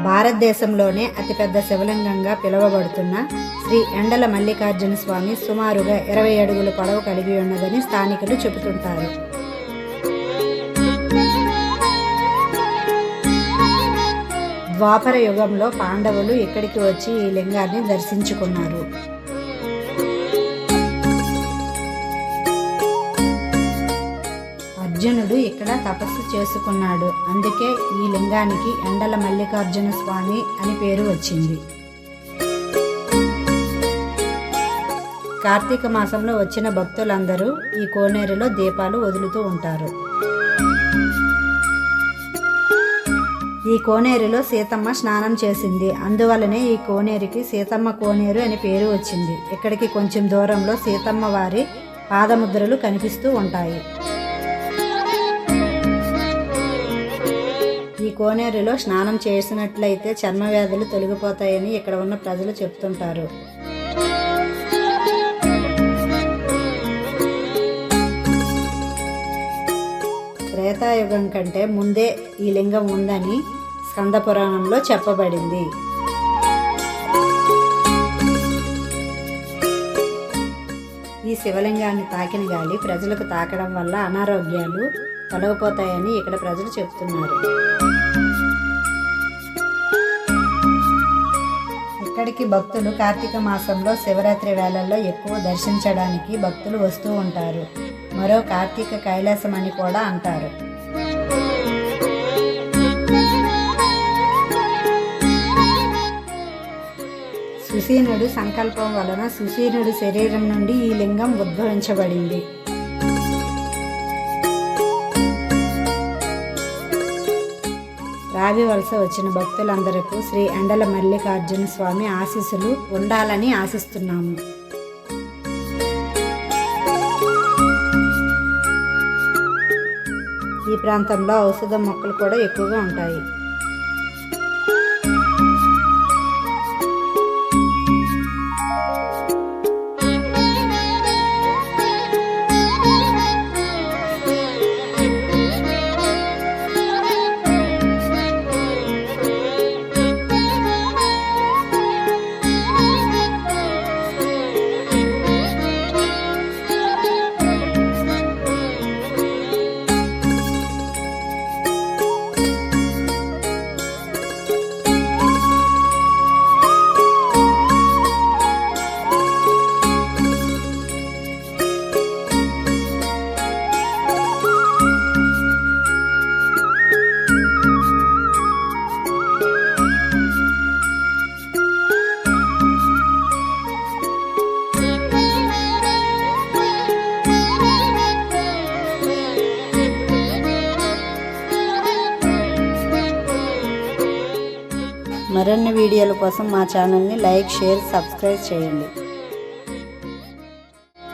భారతదేశంలోనే అతిపెద్ద శివలింగంగా పిలువబడుతున్న శ్రీ ఎండల మల్లికార్జున స్వామి సుమారుగా 20 అడుగుల పొడవు కలిగి ఉన్నదని స్థానికులు చెబుతుంటారు. ద్వాపర యుగంలో పాండవులు ఇక్కడికి వచ్చి ఈ లింగాన్ని దర్శించుకున్నారు. అర్జునుడు ఇక్కడ తపస్సు చేసుకున్నాడు. అందుకే ఈ లింగానికి ఎండల మల్లికార్జున స్వామి అని పేరు వచ్చింది. కార్తీక మాసంలో వచ్చిన భక్తులందరూ ఈ కోనేరులో దీపాలు వదులుతూ ఉంటారు. ఈ కోనేరులో సీతమ్మ స్నానం చేసింది. అందువలనే ఈ కోనేరుకి సీతమ్మ కోనేరు అని పేరు వచ్చింది. ఇక్కడికి కొంచెం దూరంలో సీతమ్మ వారి పాదముద్రలు కనిపిస్తూ ఉంటాయి. ఈ కోనేరులో స్నానం చేసినట్లయితే చర్మ వ్యాధులు తొలగిపోతాయని ఇక్కడ ఉన్న ప్రజలు చెప్తుంటారు. త్రేతాయుగం కంటే ముందే ఈ లింగం ఉందని స్కంద పురాణంలో చెప్పబడింది. ఈ శివలింగాన్ని తాకిన గాలి ప్రజలకు తాకడం వల్ల అనారోగ్యాలు తొలగిపోతాయని ఇక్కడ ప్రజలు చెప్తున్నారు. ఇక్కడికి భక్తులు కార్తీక మాసంలో శివరాత్రి వేళల్లో ఎక్కువ దర్శించడానికి భక్తులు వస్తూ ఉంటారు. మరో కార్తీక కైలాసం అని కూడా అంటారు. సుశీనుడు సంకల్పం వలన సుశీనుడి శరీరం నుండి ఈ లింగం ఉద్భవించబడింది. రావి వలస వచ్చిన భక్తులందరికీ శ్రీ ఎండల మల్లికార్జున స్వామి ఆశీస్సులు ఉండాలని ఆశిస్తున్నాము. ఈ ప్రాంతంలో ఔషధ మొక్కలు కూడా ఎక్కువగా ఉంటాయి. మరిన్ని వీడియోల కోసం మా ఛానల్ని లైక్, షేర్, సబ్స్క్రైబ్ చేయండి.